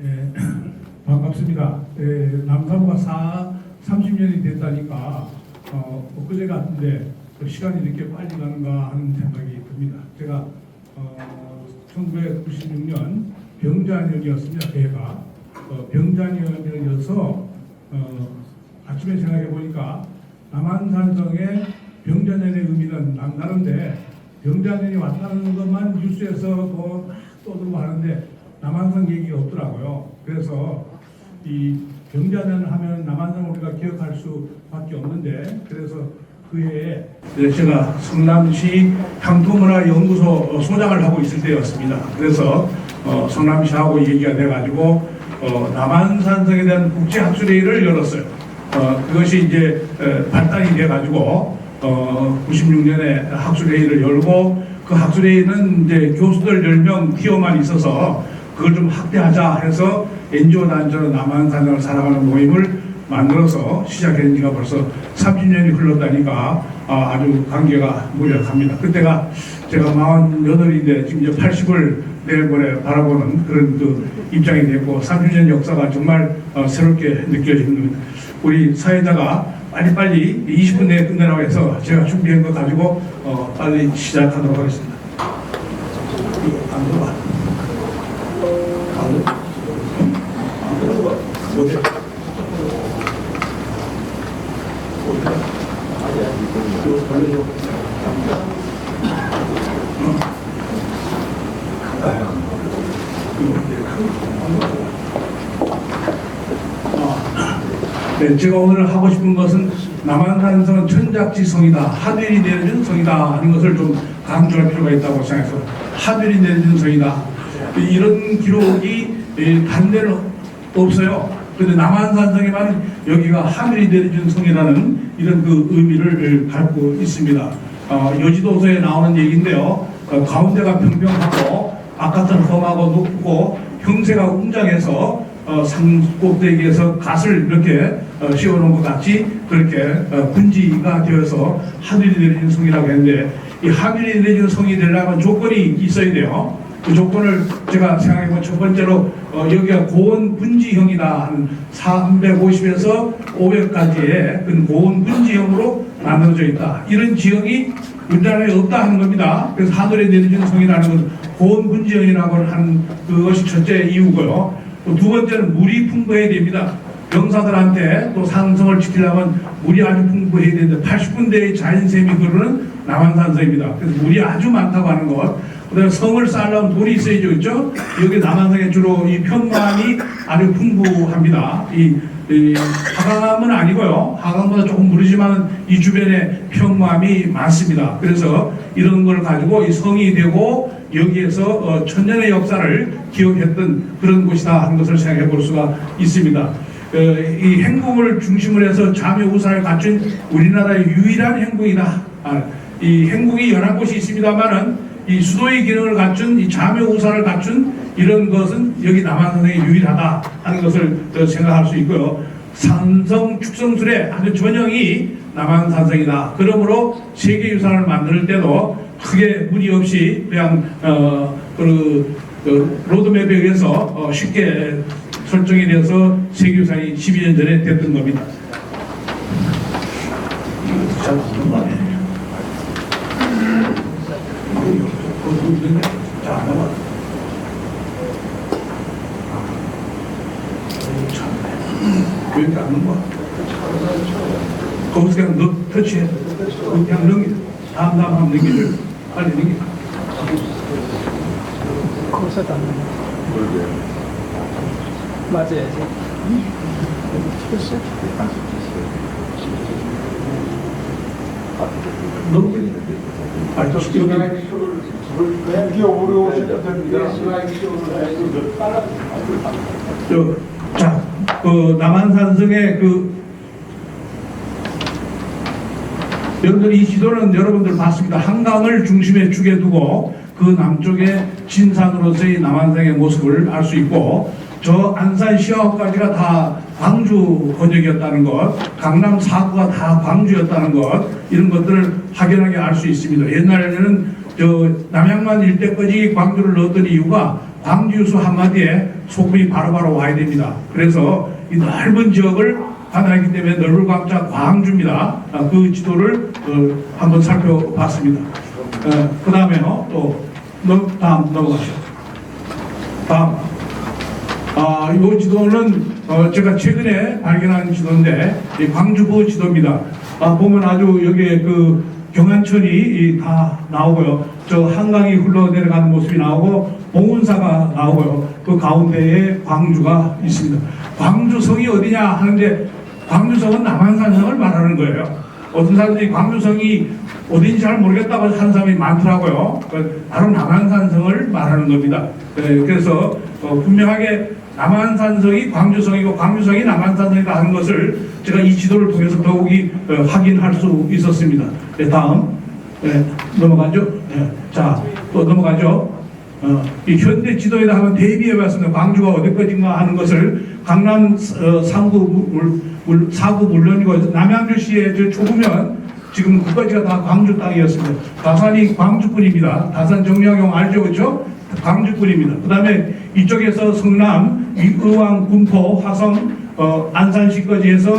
예, 반갑습니다. 남사부가 30년이 됐다니까 엊그제 같은데 시간이 이렇게 빨리 가는가 하는 생각이 듭니다. 제가 1996년 병자년이었습니다. 배가 병자년이어서 아침에 생각해 보니까 남한산성의 병자년의 의미는 남다른데 병자년이 왔다는 것만 뉴스에서 떠들고 하는데 남한산 얘기가 없더라고요. 그래서 이 병자년을 하면 남한산 우리가 기억할 수밖에 없는데, 그래서 그 해에 제가 성남시 향토문화연구소 소장을 하고 있을 때였습니다. 그래서 성남시하고 얘기가 돼가지고 남한산성에 대한 국제학술회의를 열었어요. 그것이 이제 발단이 돼가지고 96년에 학술회의를 열고, 그 학술회의는 이제 교수들 10명 티어만 있어서 그걸 좀 확대하자 해서 NGO 단체로 남한산성을 사랑하는 모임을 만들어서 시작한 지가 벌써 30년이 흘렀다니까 아주 관계가 무력합니다. 그때가 제가 48인데 지금 이제 80을 내일모레 바라보는 그런 그 입장이 됐고, 30년 역사가 정말 새롭게 느껴지는 겁니다. 우리 사회자가 빨리빨리 20분 내에 끝내라고 해서 제가 준비한 거 가지고 빨리 시작하도록 하겠습니다. 이거 안 들어봐. 안 들어봐. 어디? 이거 벌려줘. 네, 제가 오늘 하고 싶은 것은 남한산성은 천작지성이다, 하늘이 내려준 성이다 하는 것을 좀 강조할 필요가 있다고 생각해서, 하늘이 내려준 성이다, 이런 기록이 반대는 없어요. 그런데 남한산성에만 여기가 하늘이 내려준 성이라는 이런 그 의미를 갖고 있습니다. 여지도서에 나오는 얘기인데요. 가운데가 평평하고 바깥은 험하고 높고 형세가 웅장해서 산꼭대기에서 갓을 이렇게 씌워놓은 것 같이 그렇게 분지가 되어서 하늘이 내려진 성이라고 했는데, 이 하늘이 내려진 성이 되려면 조건이 있어야 돼요. 그 조건을 제가 생각해보면, 첫 번째로 여기가 고온 분지형이다 하는 350에서 500까지의 그 고온 분지형으로 만들어져 있다, 이런 지형이 우리나라에 없다 하는 겁니다. 그래서 하늘에 내려진 성이라는 건 고온 분지형이라고 하는 그것이 첫째 이유고요. 또 두 번째는 물이 풍부해야 됩니다. 병사들한테 또 산성을 지키려면 물이 아주 풍부해야 되는데 80군데의 자연샘이 흐르는 남한산성입니다. 그래서 물이 아주 많다고 하는 것. 그다음에 성을 쌓으려면 돌이 있어야죠, 그렇죠? 여기 남한산에 주로 이 평감이 아주 풍부합니다. 이 하강암은 아니고요. 하강보다 조금 무르지만 이 주변에 평감이 많습니다. 그래서 이런 걸 가지고 이 성이 되고 여기에서 천년의 역사를 기억했던 그런 곳이다 하는 것을 생각해 볼 수가 있습니다. 이 행궁을 중심으로 해서 자묘우사를 갖춘 우리나라의 유일한 행궁이다. 이 행궁이 여러 곳이 있습니다만은 이 수도의 기능을 갖춘, 이 자묘우사를 갖춘 이런 것은 여기 남한산성이 유일하다 하는 것을 생각할 수 있고요. 산성 축성술의 아주 전형이 남한산성이다. 그러므로 세계유산을 만들 때도 크게 무리 없이 그냥 로드맵에 의해서 쉽게 설정이 되어서 세계유산이 12년 전에 됐던 겁니다. 자, 나와. 왜 이렇게 안 넘어가? 거기서 그냥 터치해. 그냥 넘겨. 다음 한번 넘기죠. 빨리 넘겨. 거기서도 안 넘어. 맞아야지. 넘기는데. 아니, 저 여기 어려우실 겁니다. 자, 남한산성의 여러분들 이 지도는 여러분들 봤습니다. 한강을 중심에 축에 두고 그 남쪽에 진산으로서의 남한산의 모습을 알 수 있고, 저 안산 시화까지가 다 광주 권역이었다는 것, 강남 4구가 다 광주였다는 것, 이런 것들을 확연하게 알 수 있습니다. 옛날에는 저 남양만 일대까지 광주를 넣었던 이유가 광주유수 한마디에 소금이 바로바로 와야 됩니다. 그래서 이 넓은 지역을 하나이기 때문에 넓을 광자 광주입니다. 그 지도를 한번 살펴봤습니다. 그 다음에요. 또 다음 넘어가시죠. 다음. 이 지도는 제가 최근에 발견한 지도인데 광주보 지도입니다. 보면 아주 여기에 그 경안천이 다 나오고요. 저 한강이 흘러내려가는 모습이 나오고 봉은사가 나오고요. 그 가운데에 광주가 있습니다. 광주성이 어디냐 하는데 광주성은 남한산성을 말하는 거예요. 어떤 사람들이 광주성이 어딘지 잘 모르겠다고 하는 사람이 많더라고요. 바로 남한산성을 말하는 겁니다. 그래서 분명하게 남한산성이 광주성이고 광주성이 남한산성이다 하는 것을 제가 이 지도를 통해서 더욱이 확인할 수 있었습니다. 다음 넘어가죠. 자, 또 넘어가죠. 이 현대 지도에다 한번 대비해봤습니다. 광주가 어디까지인가 하는 것을 강남 사구 물론이고 남양주시에 저 좁으면 지금 그까지가 다 광주 땅이었습니다. 다산이 광주군입니다. 다산 정약용 알죠, 그렇죠? 광주군입니다. 그 다음에 이쪽에서 성남, 의왕, 군포, 화성, 안산시까지 해서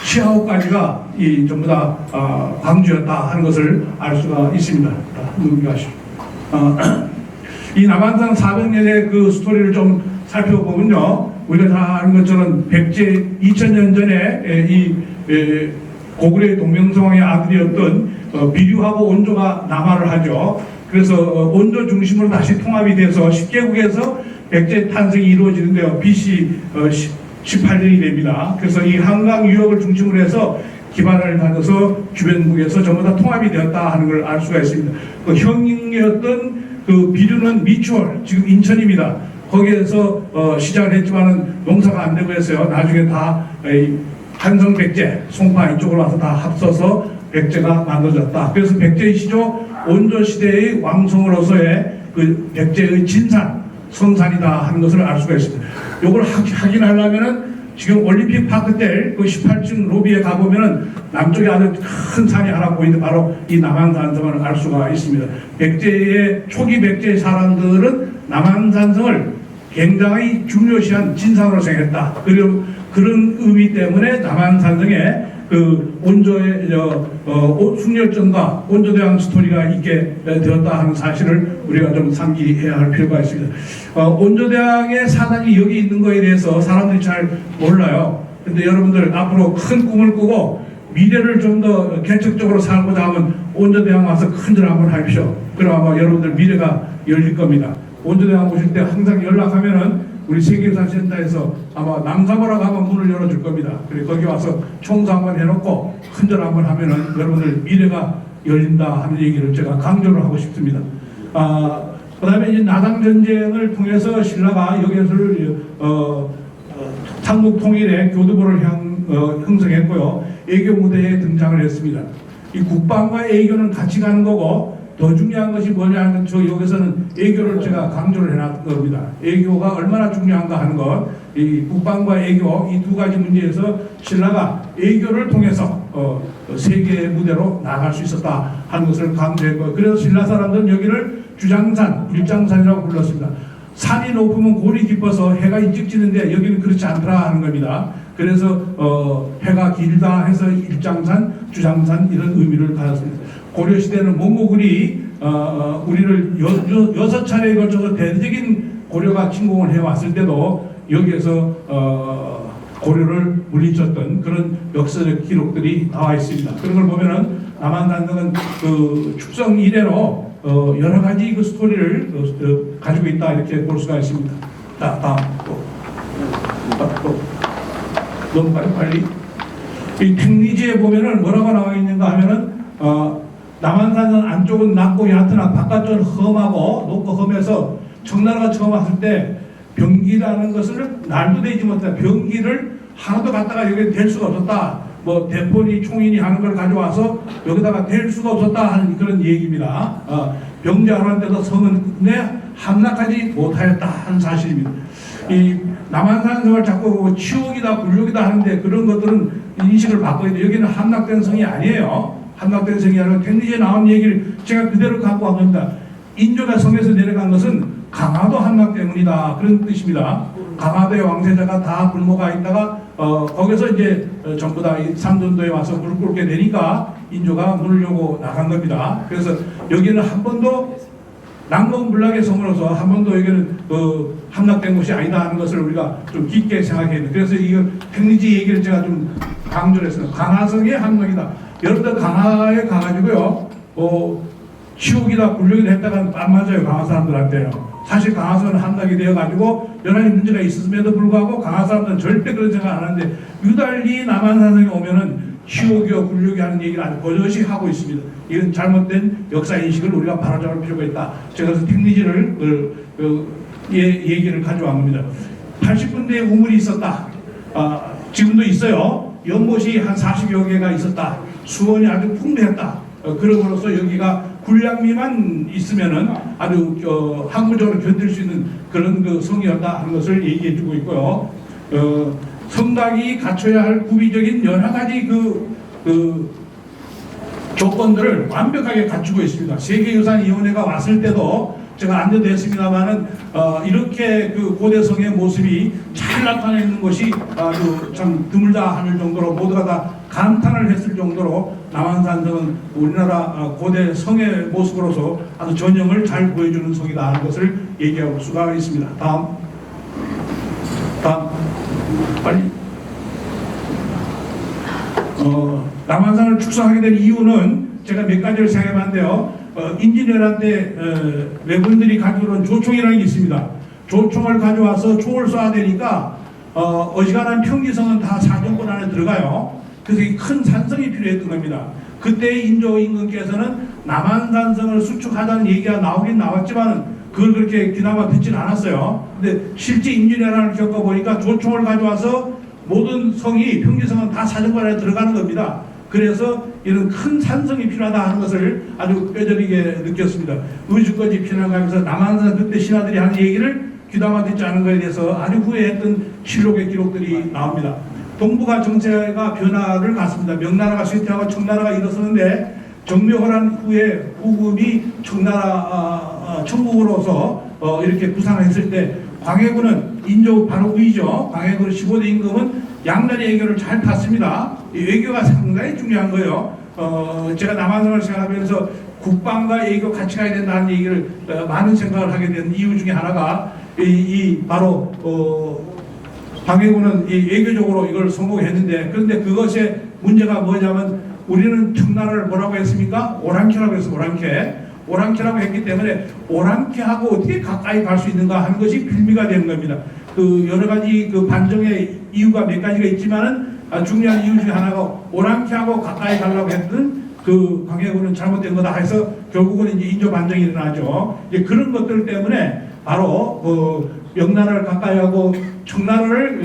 시아호까지가 전부 다 광주였다 하는 것을 알 수가 있습니다. 넘겨가시죠. 이 남한산 400년의 그 스토리를 좀 살펴보면요, 우리가 다 아는 것처럼 백제 2000년 전에 이 고구려의 동명성왕의 아들이었던 비류하고 온조가 남하를 하죠. 그래서 온조 중심으로 다시 통합이 돼서 10개국에서 백제 탄생이 이루어지는데요. BC 18년이 됩니다. 그래서 이 한강 유역을 중심으로 해서 기반을 다져서 주변국에서 전부 다 통합이 되었다 하는 걸 알 수가 있습니다. 그 형이었던 그 비류는 미추홀, 지금 인천입니다. 거기에서 시작을 했지만은 농사가 안 되고 했어요. 나중에 다 한성 백제, 송파 이쪽으로 와서 다 합쳐서 백제가 만들어졌다. 그래서 백제의 시조 온조 시대의 왕성으로서의 그 백제의 진산, 성산이다 하는 것을 알 수가 있습니다. 이걸 확인하려면은 지금 올림픽 파크 때 그 18층 로비에 가보면은 남쪽에 아주 큰 산이 하나 보이는데 바로 이 남한산성을 알 수가 있습니다. 초기 백제의 사람들은 남한산성을 굉장히 중요시한 진상으로 생각했다. 그리고 그런 의미 때문에 남한산성에 그 온조의 숭렬전과 온조대왕 스토리가 있게 되었다 하는 사실을 우리가 좀 상기해야 할 필요가 있습니다. 온조대왕의 사당이 여기 있는 거에 대해서 사람들이 잘 몰라요. 근데 여러분들 앞으로 큰 꿈을 꾸고 미래를 좀 더 개척적으로 살고자 하면 온조대왕 와서 큰절 한번 하십시오. 그럼 아마 여러분들 미래가 열릴 겁니다. 온조대왕 오실 때 항상 연락하면은 우리 세계유산센터에서 아마 남사보라 가면 문을 열어줄 겁니다. 그리고 거기 와서 총수 한번 해놓고 큰절 한번 하면은 여러분들 미래가 열린다 하는 얘기를 제가 강조를 하고 싶습니다. 그 다음에 이제 나당전쟁을 통해서 신라가 여기서를 삼국 통일의 교두보를 형성했고요. 애교 무대에 등장을 했습니다. 이 국방과 애교는 같이 가는 거고 더 중요한 것이 뭐냐 하면 저 여기서는 애교를 제가 강조를 해놨던 겁니다. 애교가 얼마나 중요한가 하는 것, 이 국방과 애교 이 두 가지 문제에서 신라가 애교를 통해서 세계 무대로 나갈 수 있었다 하는 것을 강조했고, 그래서 신라 사람들은 여기를 주장산, 일장산이라고 불렀습니다. 산이 높으면 골이 깊어서 해가 일찍 지는데 여기는 그렇지 않더라 하는 겁니다. 그래서 해가 길다 해서 일장산, 주장산 이런 의미를 가졌습니다. 고려시대는 몽고군이 우리를 6차례에 걸쳐서 대대적인 고려가 침공을 해왔을 때도 여기에서 고려를 물리쳤던 그런 역사적 기록들이 나와 있습니다. 그런 걸 보면은 남한산성은 그 축성 이래로 여러 가지 그 스토리를 가지고 있다 이렇게 볼 수가 있습니다. 자, 다음 또 넘어가요 빨리. 이 택리지에 보면은 뭐라고 나와 있는가 하면은 남한산성 안쪽은 낮고 얕으나 바깥쪽은 험하고 높고 험해서 청나라가 처음 왔을 때 병기라는 것을 날도 되지 못했다. 병기를 하나도 갖다가 여기 댈 수가 없었다. 뭐 대포니 총인이 하는 걸 가져와서 여기다가 댈 수가 없었다 하는 그런 얘기입니다. 병자하는데도 성은에 함락하지 못하였다 하는 사실입니다. 이 남한산성을 자꾸 치욕이다 굴욕이다 하는데 그런 것들은 인식을 바꿔야 돼요. 여기는 함락된 성이 아니에요. 함락된 성이 아니라 택리지에 나온 얘기를 제가 그대로 갖고 온 겁니다. 인조가 성에서 내려간 것은 강화도 함락 때문이다 그런 뜻입니다. 강화도의 왕세자가 다 굶어가 있다가 거기서 이제 전부 다 삼전도에 와서 무릎 꿇게 되니까 인조가 문을 열고 나간 겁니다. 그래서 여기는 한 번도 난공불락의 성으로서 한 번도 여기는 함락된 곳이 아니다 하는 것을 우리가 좀 깊게 생각해야 돼요. 그래서 이 백리지 얘기를 제가 좀 강조를 했어요. 강화성의 함락이다. 여러분들 강화에 가가지고요, 치욕이다 굴욕이다 했다가는 안 맞아요. 강화 사람들한테요. 사실 강화성은 함락이 되어가지고 여러 가지 문제가 있었음에도 불구하고 강화 사람들은 절대 그런 생각 안 하는데 유달리 남한산성에 오면은 치욕이요 굴욕이 하는 얘기를 아주 버젓이 하고 있습니다. 이런 잘못된 역사 인식을 우리가 바로잡을 필요가 있다. 제가 그래서 택리지를 얘기를 가져온 겁니다. 80군데의 우물이 있었다. 지금도 있어요. 연못이 한 40여 개가 있었다. 수원이 아주 풍부했다. 그러므로써 여기가 군량미만 있으면은 아주 항구적으로 견딜 수 있는 그런 그 성이었다 하는 것을 얘기해주고 있고요. 성곽이 갖춰야 할 구비적인 여러 가지 조건들을 완벽하게 갖추고 있습니다. 세계유산위원회가 왔을 때도 제가 안내됐습니다만은 이렇게 그 고대성의 모습이 잘 나타나 있는 것이 아주 참 드물다 하는 정도로 모두가 다 감탄을 했을 정도로 남한산성은 우리나라 고대 성의 모습으로서 아주 전형을 잘 보여주는 성이다 하는 것을 얘기할 수가 있습니다. 다음 빨리. 남한산을 축소하게 된 이유는 제가 몇 가지를 생각해봤는데요. 인지ner한테 외군들이 가지고 온 조총이라는 게 있습니다. 조총을 가져와서 총을 쏴야 되니까 어지간한 평지성은 다 사정권 안에 들어가요. 그래서 큰 산성이 필요했던 겁니다. 그때 인조 임금께서는 남한산성을 수축하자는 얘기가 나오긴 나왔지만 그걸 그렇게 귀담아 듣진 않았어요. 근데 실제 인지ner을 겪어보니까 조총을 가져와서 모든 성이 평지성은 다 사정권 안에 들어가는 겁니다. 그래서 이런 큰 산성이 필요하다 하는 것을 아주 뼈저리게 느꼈습니다. 의주까지 피난가면서 남한산 그때 신하들이 하는 얘기를 귀담아 듣지 않은 것에 대해서 아주 후회했던 실록의 기록들이 나옵니다. 동북아 정세가 변화를 갖습니다. 명나라가 쇠퇴하고 청나라가 일어서는데 정묘호란 후에 후금이 청국으로서 이렇게 부상했을 때 광해군은 인조 바로 위죠. 광해군 15대 임금은 양날의 외교를 잘 탔습니다. 이 외교가 상당히 중요한 거예요. 제가 남한성을 생각하면서 국방과 외교 같이 가야 된다는 얘기를 많은 생각을 하게 된 이유 중에 하나가 바로 광해군은 이 외교적으로 이걸 성공했는데 그런데 그것의 문제가 뭐냐면 우리는 청나라를 뭐라고 했습니까? 오랑캐라고 해서 오랑캐라고 했기 때문에 오랑캐하고 어떻게 가까이 갈 수 있는가 하는 것이 빌미가 되는 겁니다. 그 여러 가지 그 반정의 이유가 몇 가지가 있지만은 중요한 이유 중에 하나가 오랑캐하고 가까이 가려고 했던 그 광해군은 잘못된 거다 해서 결국은 이제 인조 반정이 일어나죠. 이제 그런 것들 때문에 바로 명나라를 가까이 하고 청나라를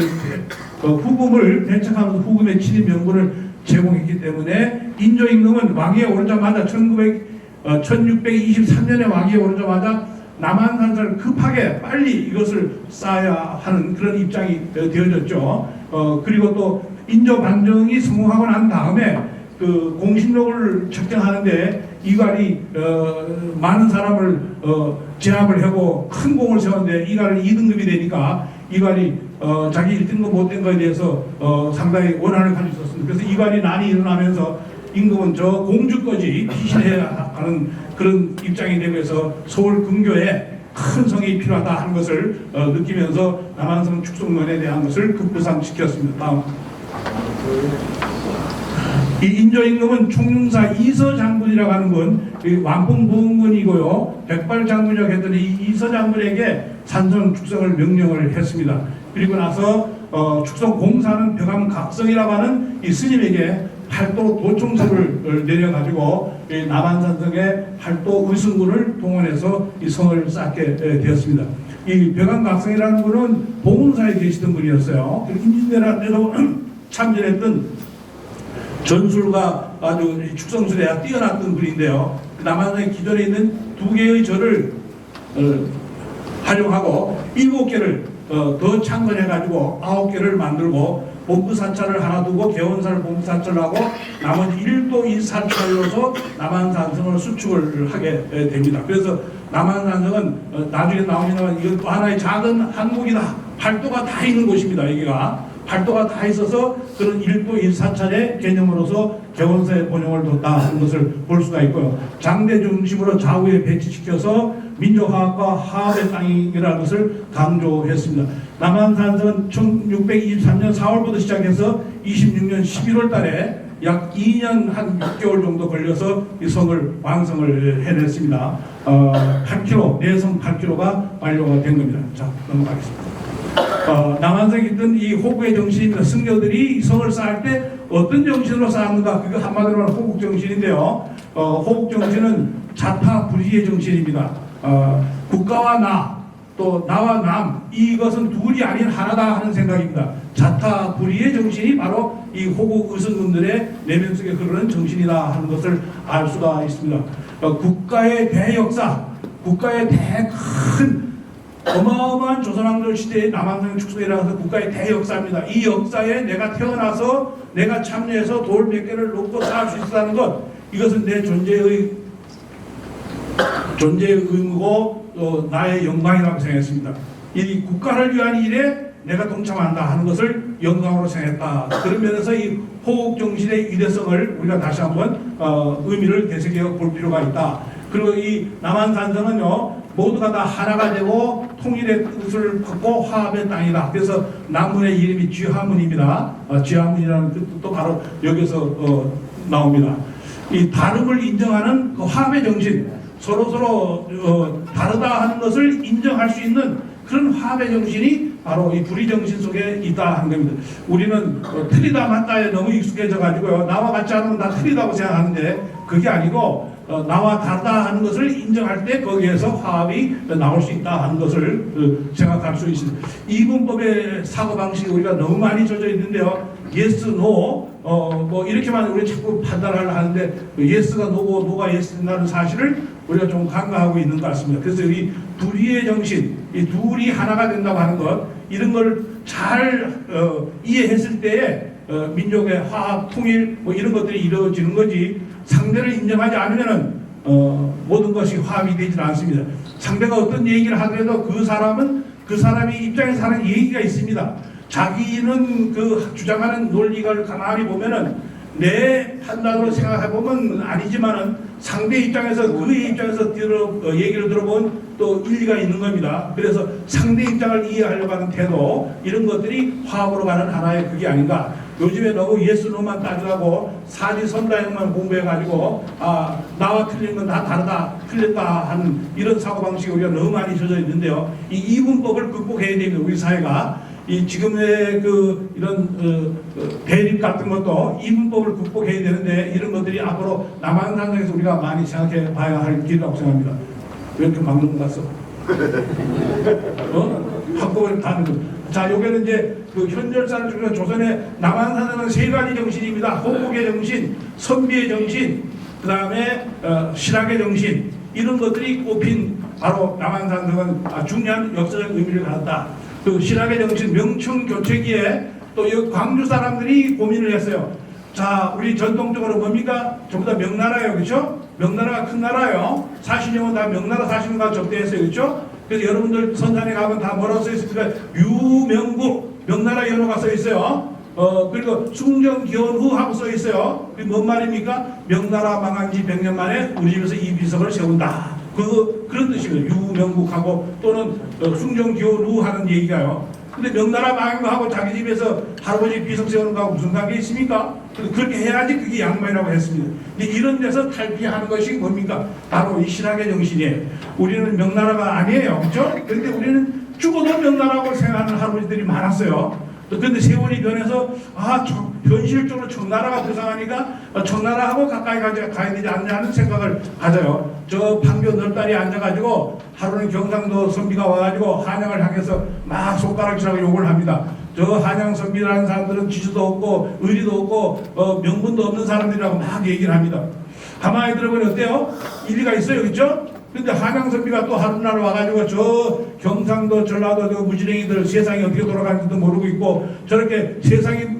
후금을 배척하면서 후금의 친위 명분을 제공했기 때문에 인조 임금은 왕위에 오르자마자 1623년에 왕위에 오르자마자 남한산성을 급하게 빨리 이것을 쌓아야 하는 그런 입장이 되어졌죠. 그리고 또 인조 반정이 성공하고 난 다음에 그 공신력을 측정하는데 이갈이 많은 사람을 제압을 하고 큰 공을 세웠는데 이갈은 2등급이 되니까 이갈이 자기 1등급 못된 거에 대해서 상당히 원한을 가지고 있었습니다. 그래서 이갈이 난이 일어나면서 임금은 저 공주까지 피신해야 하는 그런 입장이 되고 해서 서울 근교에 큰 성이 필요하다 하는 것을 느끼면서 남한성 축성론에 대한 것을 급부상시켰습니다. 다음. 이 인조 임금은 총융사 이서 장군이라고 하는 분, 완봉부흥군이고요. 백발 장군이라고 했더니 이 이서 장군에게 산성 축성을 명령을 했습니다. 그리고 나서 축성 공사는 벽암각성이라고 하는 이 스님에게 팔도 도청서를 내려가지고 남한산성의 팔도 의승군을 동원해서 이 성을 쌓게 되었습니다. 이 벽암각성이라는 분은 봉은사에 계시던 분이었어요. 임진왜란에도 참전했던 전술과 아주 축성술에 뛰어났던 분인데요. 남한의 기존에 있는 2개의 절을 활용하고 7개를 더 창건해가지고 9개를 만들고 본부사찰을 하나 두고 개원사를 본부사찰을 하고 나머지 1도 2사찰로서 남한산성을 수축을 하게 됩니다. 그래서 남한산성은 나중에 나오지만 이건 또 하나의 작은 항목이다. 팔도가 다 있는 곳입니다. 여기가 팔도가 다 있어서 그런 1도 1사찰의 개념으로서 개원사의 본용을 뒀다 하는 것을 볼 수가 있고요. 장대 중심으로 좌우에 배치시켜서 민족화합과 화합의 땅이라는 것을 강조했습니다. 남한산성은 1623년 4월부터 시작해서 26년 11월 달에 약 2년 한 6개월 정도 걸려서 이 성을 완성을 해냈습니다. 8km, 내성 8km가 완료가 된 겁니다. 자, 넘어가겠습니다. 남한성에 있던 이 호국의 정신입니다. 승려들이 이 성을 쌓을 때 어떤 정신으로 쌓았는가? 그거 한마디로 말하면 호국 정신인데요. 호국 정신은 자타 불의의 정신입니다. 국가와 나, 또 나와 남, 이것은 둘이 아닌 하나다 하는 생각입니다. 자타 불의의 정신이 바로 이 호국 의성군들의 내면 속에 흐르는 정신이다 하는 것을 알 수가 있습니다. 국가의 대역사, 국가의 대큰 어마어마한 조선왕조 시대의 남한성 축소이라서 국가의 대역사입니다. 이 역사에 내가 태어나서 내가 참여해서 돌 몇 개를 놓고 살 수 있다는 것, 이것은 내 존재의 의무고 또 나의 영광이라고 생각했습니다. 이 국가를 위한 일에 내가 동참한다 하는 것을 영광으로 생각했다. 그런 면에서 이 호국 정신의 위대성을 우리가 다시 한번 의미를 되새겨 볼 필요가 있다. 그리고 이 남한산성은요, 모두가 다 하나가 되고 통일의 뜻을 걷고 화합의 땅이다. 그래서 남문의 이름이 쥐하문입니다. 쥐하문이라는 뜻도 바로 여기서 나옵니다. 이 다름을 인정하는 그 화합의 정신, 서로 다르다 하는 것을 인정할 수 있는 그런 화합의 정신이 바로 이 불의 정신 속에 있다 하는 겁니다. 우리는 틀리다 맞다에 너무 익숙해져 가지고요, 나와 같지 않으면 다 틀리다고 생각하는데 그게 아니고 나와 다르다 하는 것을 인정할 때 거기에서 화합이 나올 수 있다 하는 것을 생각할 수 있습니다. 이분법의 사고방식이 우리가 너무 많이 젖어 있는데요. yes, no, 뭐 이렇게만 우리 자꾸 판단을 하는데 yes가 no고 no가 yes라는 사실을 우리가 좀 간과하고 있는 것 같습니다. 그래서 이 불의의 정신, 이 둘이 하나가 된다고 하는 것, 이런 걸 잘 이해했을 때에 민족의 화합, 통일 뭐 이런 것들이 이루어지는 거지, 상대를 인정하지 않으면은 모든 것이 화합이 되지 않습니다. 상대가 어떤 얘기를 하더라도 그 사람은 그 사람의 입장에서 하는 얘기가 있습니다. 자기는 그 주장하는 논리를 가만히 보면은 내 판단으로 생각해 보면 아니지만은 상대 입장에서 그의 입장에서 얘기를 들어본 또 일리가 있는 겁니다. 그래서 상대 입장을 이해하려고 하는 태도, 이런 것들이 화합으로 가는 하나의 그게 아닌가. 요즘에 너무 예스노만 따지라고 사지선다형만 공부해가지고 나와 틀린 건 다 다르다, 틀렸다 하는 이런 사고방식이 우리가 너무 많이 젖어 있는데요. 이 이분법을 극복해야 됩니다. 우리 사회가. 이 지금의 그 이런 대립 같은 것도 이분법을 극복해야 되는데, 이런 것들이 앞으로 남한산성에서 우리가 많이 생각해 봐야 할 길이라고 생각합니다. 왜 이렇게 막는 것 같소? 한꺼번에 다는 거. 자, 요게는 이제 그 현절사를 중에서 조선의 남한산성은 세 가지 정신입니다. 호국의 정신, 선비의 정신, 그 다음에 신학의 정신, 이런 것들이 꼽힌 바로 남한산성은 중요한 역사적 의미를 가졌다. 그 신학의 정신, 명청교체기에 또 이 광주 사람들이 고민을 했어요. 자, 우리 전통적으로 뭡니까? 전부 다 명나라예요, 그렇죠? 명나라가 큰 나라예요. 사신형은 다 명나라 사신과 접대했어요, 그렇죠? 그래서 여러분들 선산에 가면 다 뭐라고 써 있습니까? 유명국, 명나라 연호가 써 있어요. 그리고 숭정기원후 하고 써 있어요. 그게 뭔 말입니까? 명나라 망한 지 100년 만에 우리 집에서 이 비석을 세운다. 그런 뜻이거든요. 유명국하고 또는 숭정기원후 하는 얘기가요. 근데 명나라 망한 거하고 자기 집에서 할아버지 비석 세우는 거하고 무슨 관계 있습니까? 그렇게 해야지 그게 양반이라고 했습니다. 근데 이런 데서 탈피하는 것이 뭡니까? 바로 이 신학의 정신이에요. 우리는 명나라가 아니에요, 그렇죠? 그런데 우리는 죽어도 명나라고 생각하는 할아버지들이 많았어요. 그런데 세월이 변해서 현실적으로 청나라가 부상하니까 청나라하고 가까이 가야 되지 않냐 하는 생각을 가져요. 저 판교 널다리에 앉아가지고 하루는 경상도 선비가 와가지고 한양을 향해서 막 손가락질하고 욕을 합니다. 저 한양 선비라는 사람들은 지주도 없고 의리도 없고 명분도 없는 사람들이라고 막 얘기를 합니다. 가만히 들어보니 어때요? 일리가 있어요, 그렇죠? 근데 한양 선비가 또 하루날 와가지고 저 경상도 전라도 저 무지랭이들 세상이 어떻게 돌아가는지도 모르고 있고 저렇게 세상이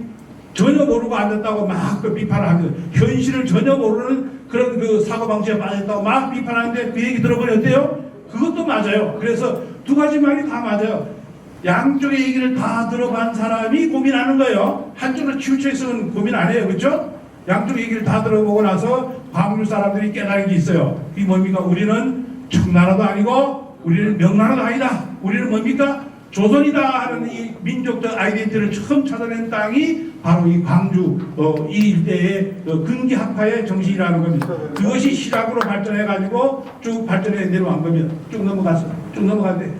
전혀 모르고 앉았다고 막 그 비판을 합니다. 현실을 전혀 모르는 그런 그 사고방식에 빠졌다고 막 비판하는데 그 얘기 들어보니 어때요? 그것도 맞아요. 그래서 두 가지 말이 다 맞아요. 양쪽의 얘기를 다 들어간 사람이 고민하는 거예요. 한쪽으로 치우쳐 있으면 고민 안 해요. 그렇죠? 양쪽 얘기를 다 들어보고 나서 광주 사람들이 깨달은 게 있어요. 그게 뭡니까? 우리는 청나라도 아니고 우리는 명나라도 아니다. 우리는 뭡니까? 조선이다 하는 이 민족적 아이덴티티를 처음 찾아낸 땅이 바로 이 광주 이 일대의 근기학파의 정신이라는 겁니다. 그것이 실학으로 발전해가지고 쭉 발전해 내려간 겁니다. 쭉 넘어갔어. 쭉 넘어갔네.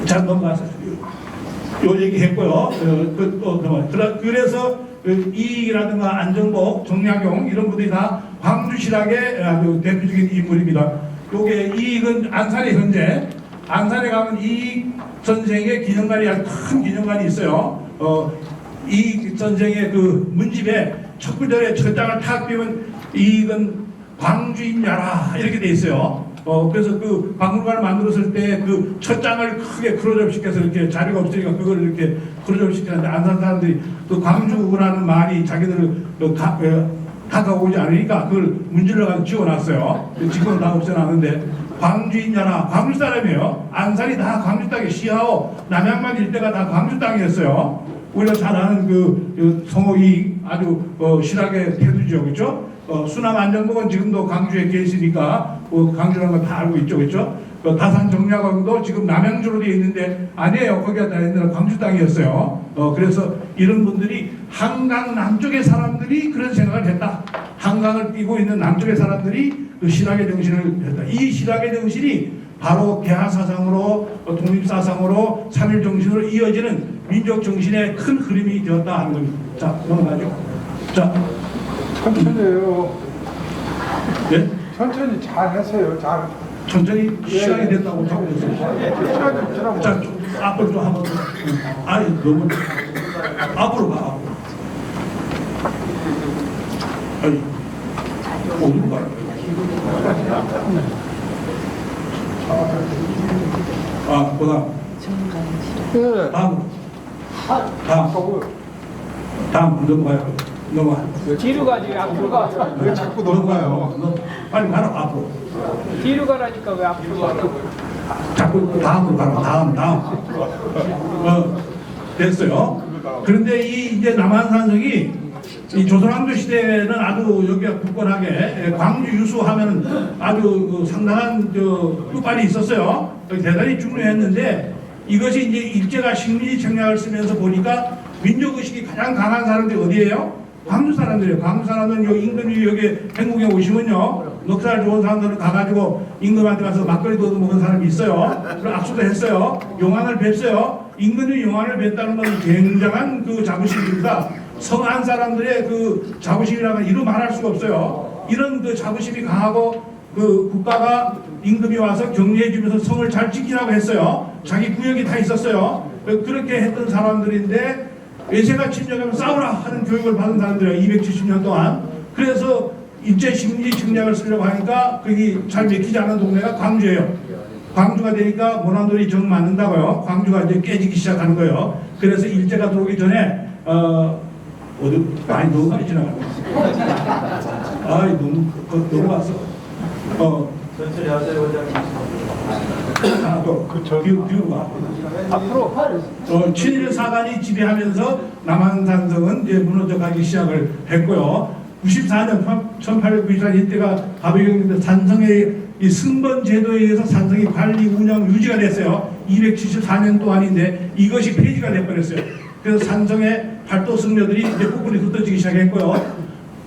자 넘어갔어. 요 얘기 했고요. 그래서 이익이라든가 안정복, 정약용 이런 분들이 다 광주 실학의 아주 대표적인 인물입니다. 요게 이익은 안산에 현재 안산에 가면 이익 선생의 기념관이 아주 큰 기념관이 있어요. 이익 선생의 그 문집에 첫 구절에 첫 장을 탁 비면 이익은 광주인야라 이렇게 돼 있어요. 그래서 그 박물관을 만들었을 때 그 첫 장을 크게 크로즈업 시켜서 이렇게 자리가 없으니까 그걸 이렇게 크로즈업 시키는데 안산 사람들이 그 광주라는 말이 자기들을 다가오지 않으니까 그걸 문질러 가지고 지워놨어요. 지금은 다 없애놨는데 광주인야라 광주 사람이에요. 안산이 다 광주 땅에 시하오 남양만 일대가 다 광주 땅이었어요. 우리가 잘 아는 그 성호이 아주 실학의 태두죠, 그렇죠? 수남 안정복은 지금도 광주에 계시니까 광주라는 거 다 알고 있죠, 그렇죠? 다산 정약왕도 지금 남양주로 되어 있는데 아니에요. 거기가 다 옛날에 광주 땅이었어요. 그래서 이런 분들이 한강 남쪽의 사람들이 그런 생각을 했다. 한강을 끼고 있는 남쪽의 사람들이 그 실학의 정신을 했다. 이 실학의 정신이 바로 개화사상으로 독립사상으로 삼일정신으로 이어지는 민족 정신의 큰 흐름이 되었다 하는 겁니다. 자, 넘어가죠. 자, 천천히 해요. 네? 천천히 잘 하세요. 잘. 천천히 시간이 됐다고 자꾸 했어요. 시간이 없잖아. 자, 앞으로 좀 한번. 아니, 너무. 앞으로 가, 앞으로. 아니, 어디로 가요? 그다음. 네. 다음 넘어가요. 넘어가. 뒤로 가지 앞으로 가. 왜 자꾸 넘어가요? 빨리 가라 앞으로. 뒤로 가라니까 왜 앞으로 가? 자꾸 다음으로 가라. 다음. 됐어요. 그런데 이 이제 남한산성이 이 조선왕조 시대는 아주 여기가 굳건하게 광주 유수하면 아주 상당한 끝발이 있었어요. 대단히 중요했는데 이것이 이제 일제가 식민지 책략을 쓰면서 보니까 민족의식이 가장 강한 사람들이 어디예요? 광주 사람들이에요. 광주 사람들은 요 임금이 여기 행궁에 오시면요 넉살 좋은 사람들은 가가지고 임금한테 가서 막걸리도 얻어먹은 사람이 있어요. 그리고 악수도 했어요. 용안을 뵀어요. 임금이 용안을 뵀다는 건 굉장한 그 자부심입니다. 성한 사람들의 그 자부심이라고 이루 말할 수가 없어요. 이런 그 자부심이 강하고 그 국가가 임금이 와서 격려해주면서 성을 잘 지키라고 했어요. 자기 구역이 다 있었어요. 그렇게 했던 사람들인데 외세가 침략하면 싸우라 하는 교육을 받은 사람들이에요. 270년 동안. 그래서 일제 식민지 침략을 쓰려고 하니까 거기 잘 맥히지 않은 동네가 광주예요. 광주가 되니까 모난돌이 정 맞는다고요. 광주가 이제 깨지기 시작하는 거예요. 그래서 일제가 들어오기 전에 어디 많이 너무 많이 지나가네. 아이 너무 넘어갔어. 천천히 하세요, 원장님. 하나 더. 뒤로 가. 앞으로. 친일 사관이 지배하면서 남한산성은 이제 무너져가기 시작을 했고요. 94년 1894년 이때가 가배경인데 산성의 이 승번 제도에 의해서 산성이 관리 운영 유지가 됐어요. 274년 동안인데 이것이 폐지가 돼버렸어요. 그래서 산성의 팔도 승려들이 이제 ቁ꾸리 흩어지기 시작했고요.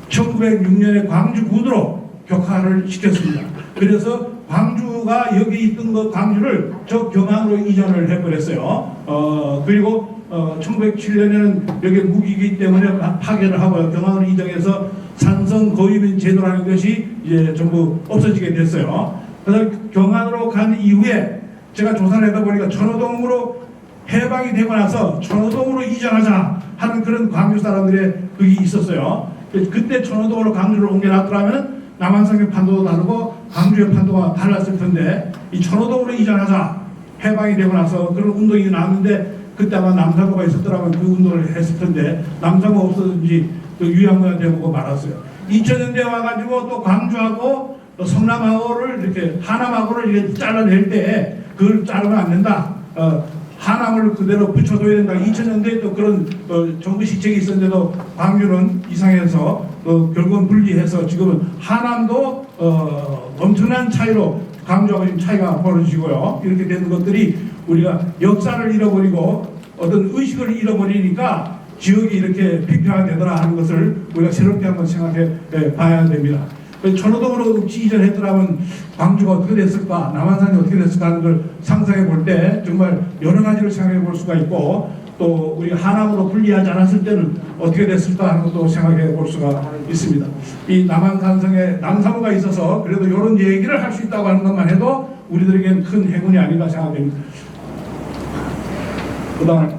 1906년에 광주군으로 격화를 시켰습니다. 그래서 광주가 여기 있던 그 광주를 저 경항으로 이전을 해버렸어요. 그리고 1907년에는 여기 무기이기 때문에 파괴를 하고요. 경항으로 이전해서 산성 거위민 제도라는 것이 이제 전부 없어지게 됐어요. 그래서 경항으로 간 이후에 제가 조사를 해다 보니까 천호동으로 해방이 되고 나서 천호동으로 이전하자 하는 그런 광주 사람들의 그게 있었어요. 그때 천호동으로 광주를 옮겨놨더라면 남한성의 판도도 다르고 광주의 판도가 달랐을 텐데 이 천호동으로 이전하자 해방이 되고 나서 그런 운동이 나왔는데 그때 아마 남사고가 있었더라면 그 운동을 했을 텐데 남사고 없어졌는지 또 유양문화 되고 말았어요. 2000년대 와가지고 또 광주하고 성남하고를 이렇게 하남하고를 이렇게 잘라낼 때 그걸 자르면 안 된다. 하남을 그대로 붙여둬야 된다. 2000년대에 또 그런 정부 시책이 있었는데도 광주는 이상해서 결국은 분리해서 지금은 하남도 엄청난 차이로 광주하고 지금 차이가 벌어지고요. 이렇게 되는 것들이 우리가 역사를 잃어버리고 어떤 의식을 잃어버리니까 지역이 이렇게 팽팽화되더라 하는 것을 우리가 새롭게 한번 생각해 봐야 됩니다. 전호동으로 이전했더라면 광주가 어떻게 됐을까, 남한산이 어떻게 됐을까 하는 걸 상상해 볼 때 정말 여러 가지를 생각해 볼 수가 있고, 또 우리가 하남으로 분리하지 않았을 때는 어떻게 됐을까 하는 것도 생각해 볼 수가 있습니다. 이 남한산성에 남사모가 있어서 그래도 이런 얘기를 할 수 있다고 하는 것만 해도 우리들에게는 큰 행운이 아닌가 생각됩니다. 그 다음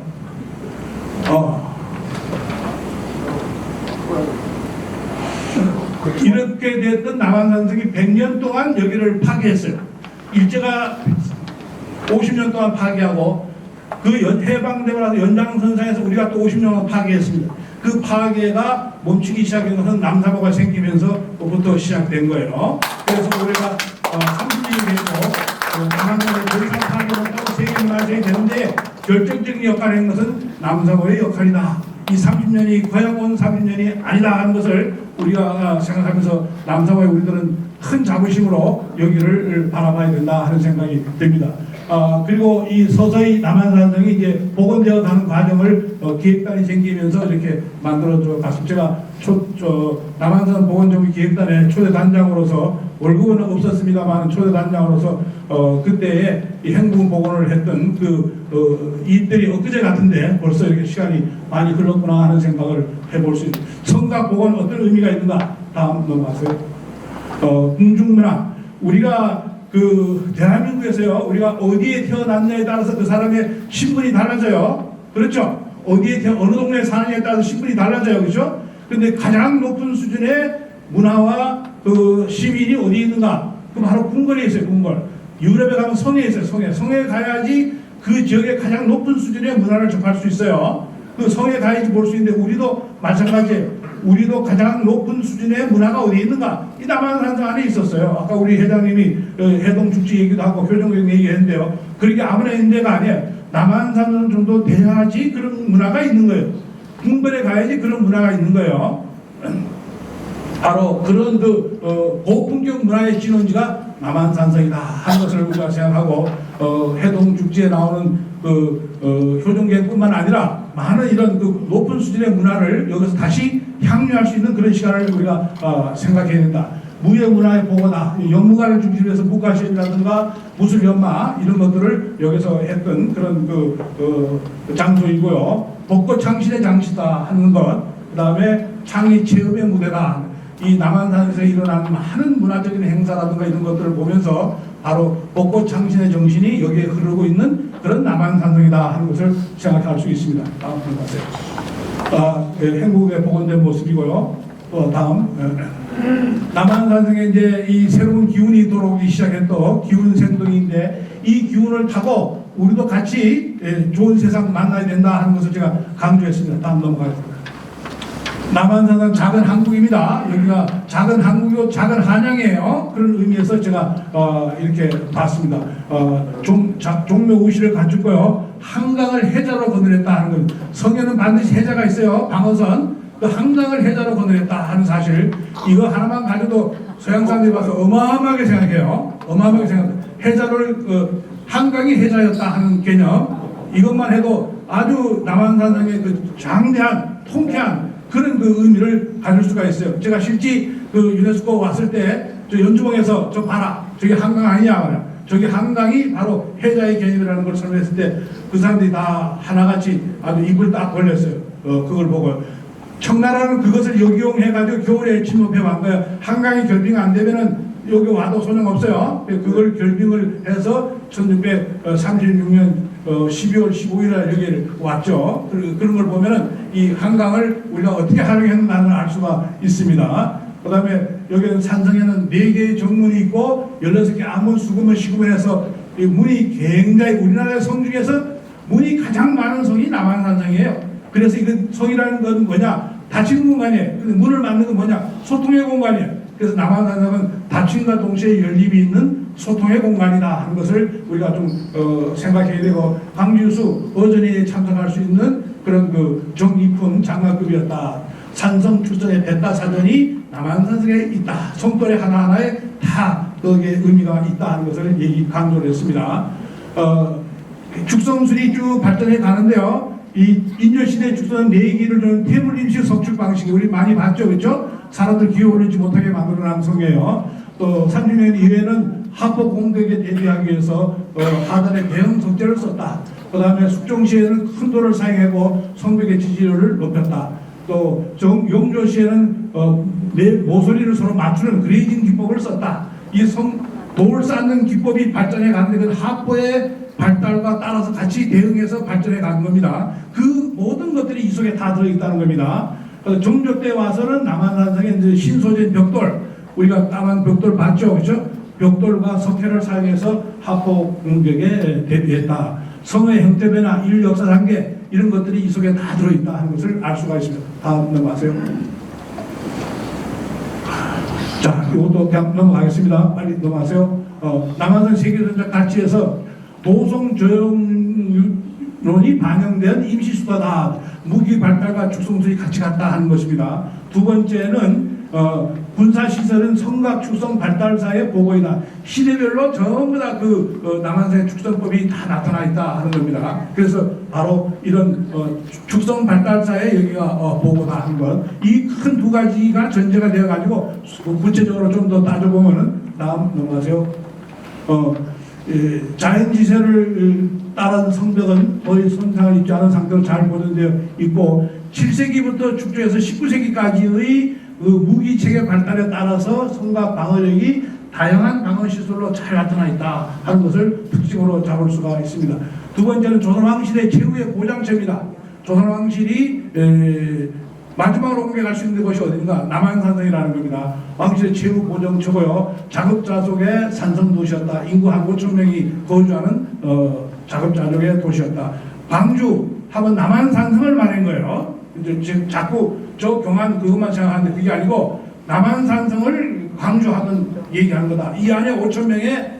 이렇게 됐던 남한산성이 100년 동안 여기를 파괴했어요. 일제가 50년 동안 파괴하고 그 해방되고 나서 연장선상에서 우리가 또 50년 동안 파괴했습니다. 그 파괴가 멈추기 시작한 것은 남사모가 생기면서부터 시작된 거예요. 그래서 우리가 30년이 되고 남한산을 더 이상 파괴를 못하고 세계문화재이 되는데 결정적인 역할을 한 것은 남사모의 역할이다. 이 30년이 고향 온 30년이 아니다 하는 것을 우리가 생각하면서 남사모에 우리들은 큰 자부심으로 여기를 바라봐야 된다 하는 생각이 듭니다. 그리고 이 서서히 남한산성이 이제 복원되어 가는 과정을 기획단이 생기면서 이렇게 만들어져 갔습니다. 제가 남한산 복원정비 기획단의 초대 단장으로서 월급은 없었습니다만 초대 단장으로서 그때에 이 행궁 복원을 했던 이들이 엊그제 같은데 벌써 이렇게 시간이 많이 흘렀구나 하는 생각을 해볼 수 있습니다. 성곽 복원 어떤 의미가 있는가? 다음 넘어가세요. 궁중문화 우리가 대한민국에서요, 우리가 어디에 태어났냐에 따라서 그 사람의 신분이 달라져요. 그렇죠? 어느 동네에 사느냐에 따라서 신분이 달라져요. 그렇죠? 근데 가장 높은 수준의 문화와 시민이 어디 있는가? 그 바로 궁궐에 있어요. 궁궐. 유럽에 가면 성에 있어요. 성에 가야지 그 지역의 가장 높은 수준의 문화를 접할 수 있어요. 그 성에 가야지 볼 수 있는데 우리도 마찬가지예요. 우리도 가장 높은 수준의 문화가 어디 있는가? 이 남한산성 안에 있었어요. 아까 우리 회장님이 해동축제 얘기도 하고 교정교육 얘기했는데요. 그렇게 아무나 있는 데가 아니에요. 남한산성 정도 돼야지 그런 문화가 있는 거예요. 궁궐에 가야지 그런 문화가 있는 거예요. 바로 그런 고품격 문화의 진원지가 남한산성이다 하는 것을 우리가 생각하고 해동축제에 나오는 효종객뿐만 아니라 많은 이런 높은 수준의 문화를 여기서 다시 향유할 수 있는 그런 시간을 우리가 생각해야 된다. 무예문화의 보고다. 영문가를 중심으로 해서 국가시라든가 무술연마 이런 것들을 여기서 했던 그런 장소이고요. 벚꽃 창신의 장시다 하는 것, 그 다음에 창의 체험의 무대다. 이 남한산에서 일어나는 많은 문화적인 행사라든가 이런 것들을 보면서 바로 벚꽃 창신의 정신이 여기에 흐르고 있는 그런 남한산성이다 하는 것을 생각할 수 있습니다. 다음 보세요. 행국에 복원된 모습이고요. 또 다음 남한산성에 이제 이 새로운 기운이 들어오기 시작했던 기운 생동인데 이 기운을 타고 우리도 같이 좋은 세상 만나야 된다 하는 것을 제가 강조했습니다. 다음 넘어가겠습니다. 남한산성 작은 한국입니다. 여기가 작은 한국이고 작은 한양이에요. 그런 의미에서 제가 이렇게 봤습니다. 종묘의식을 갖추고요. 한강을 해자로 건너렸다 하는 겁니다. 성에는 반드시 해자가 있어요. 방어선. 그 한강을 해자로 건너렸다 하는 사실. 이거 하나만 가져도 서양 사람들이 봐서 어마어마하게 생각해요. 어마어마하게 생각해요. 해자를 한강이 해자였다 하는 개념. 이것만 해도 아주 남한산성의 장대한 통쾌한 그런 의미를 가질 수가 있어요. 제가 실제 유네스코 왔을 때 저 연주봉에서 저 봐라 저기 한강 아니냐 말이야. 저기 한강이 바로 해자의 개념이라는 걸 설명했을 때 그 사람들이 다 하나같이 아주 입을 딱 벌렸어요. 그걸 보고 청나라는 그것을 역이용해가지고 겨울에 침입해 온 거예요. 한강이 결빙 안 되면은 여기 와도 소용없어요. 그걸 결빙을 해서 1636년 12월 15일에 여기를 왔죠. 그런 걸 보면은 이 한강을 우리가 어떻게 활용했는가를 알 수가 있습니다. 그 다음에 여기는 산성에는 4개의 정문이 있고 16개 암문, 수구문, 시구문에서 이 문이 굉장히 우리나라의 성 중에서 문이 가장 많은 성이 남한산성이에요. 그래서 이 성이라는 건 뭐냐? 닫힌 공간이에요. 근데 문을 만든 건 뭐냐? 소통의 공간이에요. 그래서 남한산성은 닫힘과 동시에 열림이 있는 소통의 공간이다 하는 것을 우리가 좀 생각해야 되고, 강진수 어전에 참석할 수 있는 그런 그 정입품 장관급이었다. 산성 출전의 뱉다 사전이 남한산성에 있다. 성돌의 하나하나에 다 거기에 의미가 있다 하는 것을 강조를 했습니다. 죽성술이 쭉 발전해 가는데요. 이 인조시대 죽성은 내기를 주는 태물림식 석축 방식이 우리 많이 봤죠, 그렇죠? 사람들 기어 오르지 못하게 만들어놓은 성이에요. 또 30년 이후에는 합법 공격에 대비하기 위해서 하단에 대형 석재를 썼다. 그 다음에 숙종시에는 큰 돌을 사용하고 성벽의 지지율을 높였다. 또 용조시에는 모서리를 서로 맞추는 그레이징 기법을 썼다. 이 돌 쌓는 기법이 발전해 가는데 그 합보의 발달과 따라서 같이 대응해서 발전해 간 겁니다. 그 모든 것들이 이 속에 다 들어있다는 겁니다. 정조 때 와서는 남한산성에 이제 신소재 벽돌, 우리가 남한 벽돌 봤죠, 그렇죠? 벽돌과 석회를 사용해서 합보 공격에 대비했다. 성의 형태 변화, 인류 역사 단계 이런 것들이 이 속에 다 들어있다 하는 것을 알 수가 있습니다. 다음 넘어가세요. 자, 이것도 그냥 넘어가겠습니다. 빨리 넘어가세요. 남한산 세계선적 가치에서 도성 조형론이 반영된 임시수다다. 무기 발달과 축성술이 같이 갔다 하는 것입니다. 두 번째는 군사시설은 성각 축성 발달사의 보고이다. 시대별로 전부 다 남한산의 축성법이 다 나타나 있다 하는 겁니다. 그래서 바로 이런 축성 발달사의 여기가 보고다 하는 것. 이 큰 두 가지가 전제가 되어 가지고 구체적으로 좀 더 따져보면은 다음 넘어가세요. 자연지세를 따른 성벽은 거의 손상을 입지 않은 상태로 잘 보존되어 있고 7세기부터 축조해서 19세기까지의 무기체계 발달에 따라서 성곽 방어력이 다양한 방어시설로 잘 나타나 있다 하는 것을 특징으로 잡을 수가 있습니다. 두 번째는 조선왕실의 최후의 고장처입니다. 조선왕실이 마지막으로 옮겨갈 수 있는 곳이 어딘가? 남한산성이라는 겁니다. 왕실의 최후 고정처고요. 자급자족의 산성도시였다. 인구 한 5천 명이 거주하는 자급자족의 도시였다. 광주 하면 남한산성을 말한 거예요. 지금 자꾸 저 경한 그것만 생각하는데 그게 아니고 남한산성을 광주하던 얘기하는 거다. 이 안에 5천 명의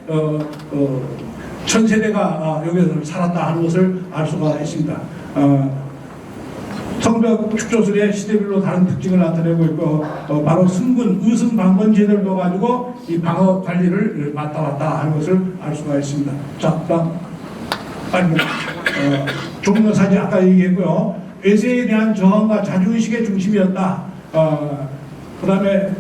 천세대가 여기서 살았다 하는 것을 알 수가 있습니다. 성벽 축조술의 시대별로 다른 특징을 나타내고 있고 바로 승군, 의승 방번제도를 둬가지고 이 방어 관리를 맡아왔다 하는 것을 알 수가 있습니다. 자, 다음 종묘사지 아까 얘기했고요. 외세에 대한 저항과 자주의식의 중심이었다. 그 다음에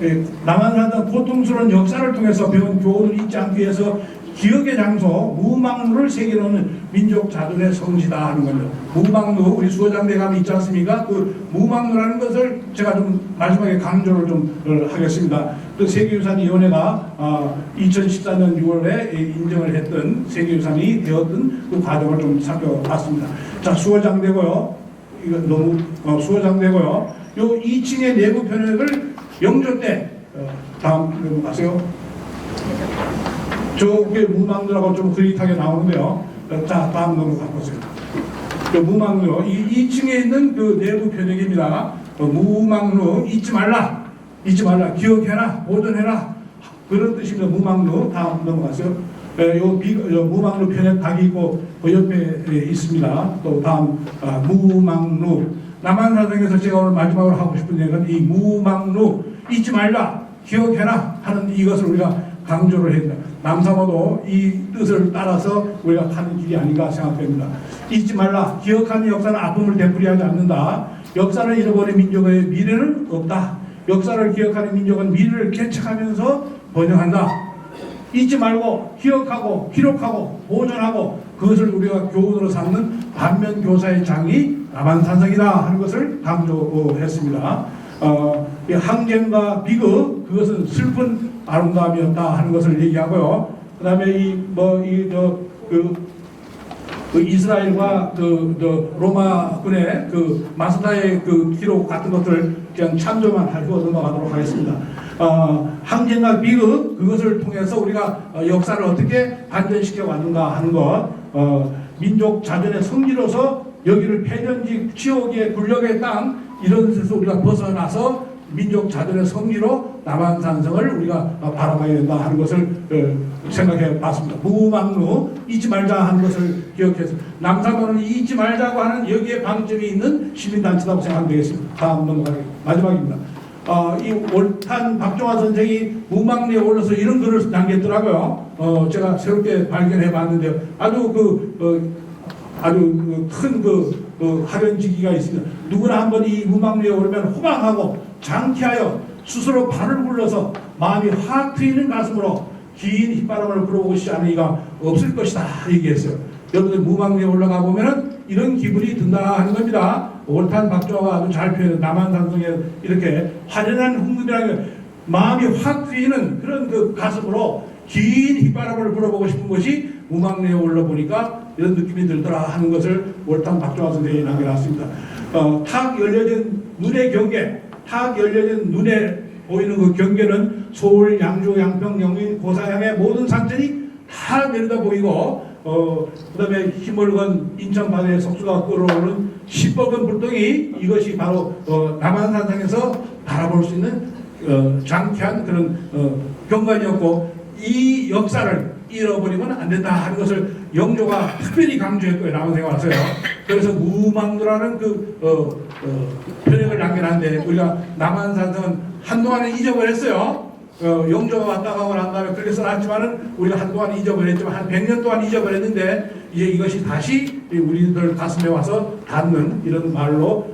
남한산성 고통스러운 역사를 통해서 배운 교훈을 잊지 않기 위해서 기억의 장소 무망루를 새겨놓는 민족 자존의 성지다 하는 겁니다. 무망루 우리 수호장대 가면 있지 않습니까? 그 무망루라는 것을 제가 좀 마지막에 강조를 좀 하겠습니다. 그 세계유산위원회가 2014년 6월에 인정을 했던 세계유산이 되었던 그 과정을 좀 살펴봤습니다. 자, 수호장대고요. 이거 너무 수호장대고요. 요 2층의 내부 편역을 영조 때 다음 넘어가세요. 저게 무망루라고 좀 흐릿하게 나오는데요. 자, 다음 넘어가 보세요. 무망루, 이 2층에 있는 그 내부 편역입니다. 무망루, 잊지 말라, 기억해라, 보존해라. 그런 뜻입니다. 무망루. 다음 넘어가세요. 요 무망루 편역 각이 있고 그 옆에 있습니다. 또 다음 무망루. 남한산성에서 제가 오늘 마지막으로 하고 싶은 얘기는 이 무망루, 잊지 말라, 기억해라 하는 이것을 우리가 강조를 했다. 남사모도 이 뜻을 따라서 우리가 가는 길이 아닌가 생각됩니다. 잊지 말라. 기억하는 역사는 아픔을 되풀이하지 않는다. 역사를 잃어버린 민족의 미래는 없다. 역사를 기억하는 민족은 미래를 개척하면서 번영한다. 잊지 말고 기억하고 기록하고 보존하고 그것을 우리가 교훈으로 삼는 반면교사의 장이 남한산성이다 하는 것을 강조했습니다. 항쟁과 비극 그것은 슬픈 아름다움이었다 하는 것을 얘기하고요. 그다음에 이스라엘과 로마군의 마스다의 기록 같은 것들 그냥 참조만 하고 넘어가도록 하겠습니다. 항쟁과 비극 그것을 통해서 우리가 역사를 어떻게 반전시켜 왔는가 하는 것, 민족 자존의 성지로서 여기를 폐전지 치욕의 굴력의 땅 이런 데서 우리가 벗어나서 민족 자존의 성지로 남한산성을 우리가 바라봐야 된다 하는 것을 생각해 봤습니다. 무망루 잊지 말자 하는 것을 기억해서 남사모는 잊지 말자고 하는 여기에 방점이 있는 시민단체라고 생각하면 되겠습니다. 다음 넘어가겠습니다. 마지막입니다. 이 올탄 박정화 선생이 무망리에 올라서 이런 글을 남겼더라고요. 제가 새롭게 발견해 봤는데요. 아주 큰 하련지기가 있습니다. 누구나 한번 이 무망리에 오르면 호방하고 장쾌하여 스스로 발을 굴러서 마음이 확 트이는 가슴으로 긴 휘바람을 불어보고 싶지 않은 이가 없을 것이다 얘기했어요. 여러분들 무망리에 올라가 보면은 이런 기분이 든다 하는 겁니다. 올탄 박정화가 아주 잘 표현해 남한산성에 이렇게 화려한 흥금이라는 마음이 확 트이는 그런 그 가슴으로 긴 휘바람을 불어보고 싶은 것이 무망리에 올라보니까 이런 느낌이 들더라 하는 것을 올탄 박정화 선생님이 남겨놨습니다. 탁 열려진 눈의 경계, 탁 열려진 눈에 보이는 그 경계는 서울, 양주, 양평, 영인, 고사양의 모든 산천이 다 내려다 보이고 그 다음에 힘을건 인천 바다의 석수가 끓어오르는 시뻘건 불덩이, 이것이 바로 남한산성에서 바라볼 수 있는 장쾌한 그런 경관이었고, 이 역사를 잃어버리면 안 된다 하는 것을 영조가 특별히 강조했고요. 남한산에 와서요. 그래서 무망루라는 편액을 남겨놨는데 우리가 남한산성은 한동안은 잊어버렸어요. 영조가 왔다 가고 난 다음에 그렇게 써놨지만은 우리가 한동안 잊어버렸지만 한 100년 동안 잊어버렸는데 이제 이것이 다시 우리들 가슴에 와서 닿는 이런 말로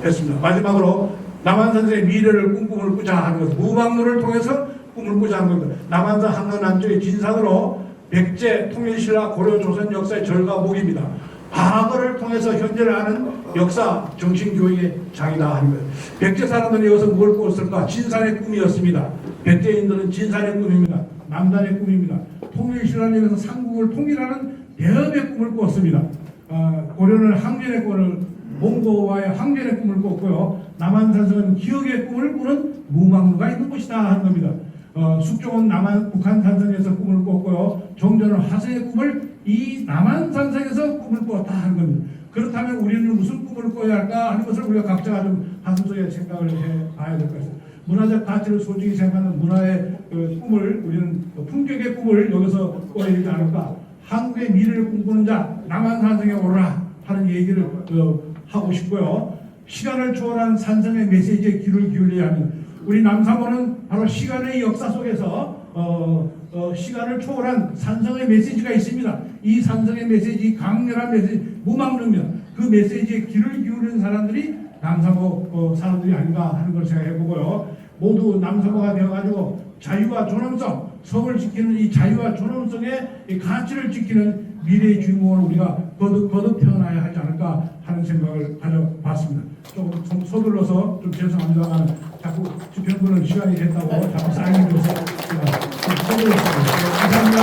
했습니다. 마지막으로 남한산성의 미래를 꿈을 꾸자 하는 것, 무망루를 통해서 꿈을 꾸자 하는 겁니다. 남한산 한강 남쪽의 진산으로 백제, 통일신라, 고려, 조선 역사의 절과목입니다. 과거를 통해서 현재를 아는 역사, 정신교육의 장이다 하는 거예요. 백제 사람들이 여기서 뭘 꿨을까? 진산의 꿈이었습니다. 백제인들은 진산의 꿈입니다. 남단의 꿈입니다. 통일신라를 위해서 삼국을 통일하는 대업의 꿈을 꿨습니다. 고려는 항전의 꿈을, 몽고와의 항전의 꿈을 꿨고요. 남한산성은 기억의 꿈을 꾸는 무망루가 있는 곳이다 하는 겁니다. 숙종은 북한 산성에서 꿈을 꿨고요. 정전은 화성의 꿈을 이 남한산성에서 꿈을 꾸었다 하는 겁니다. 그렇다면 우리는 무슨 꿈을 꿔야 할까 하는 것을 우리가 각자가 좀 가슴속에 생각을 해봐야 될 것 같습니다. 문화적 가치를 소중히 생각하는 문화의 꿈을, 우리는 품격의 꿈을 여기서 꿔야 되지 않을까. 한국의 미래를 꿈꾸는 자, 남한산성에 오르라 하는 얘기를 하고 싶고요. 시간을 초월한 산성의 메시지에 귀를 기울여야 하는, 우리 남사모는 바로 시간의 역사 속에서 시간을 초월한 산성의 메시지가 있습니다. 이 산성의 메시지, 강렬한 메시지, 무망루입니다. 그 메시지에 귀를 기울이는 사람들이 남사모 사람들이 아닌가 하는 걸 생각해보고요. 모두 남사모가 되어가지고 자유와 존엄성, 성을 지키는 이 자유와 존엄성의 이 가치를 지키는 미래의 주인공을 우리가 거듭 태어나야 하지 않을까 하는 생각을 가져봤습니다. 조금 서둘러서 좀 죄송합니다만 자꾸 집행부는 시간이 됐다고 자꾸 사인해줘서 제가 좀 서둘렀습니다. 감사합니다.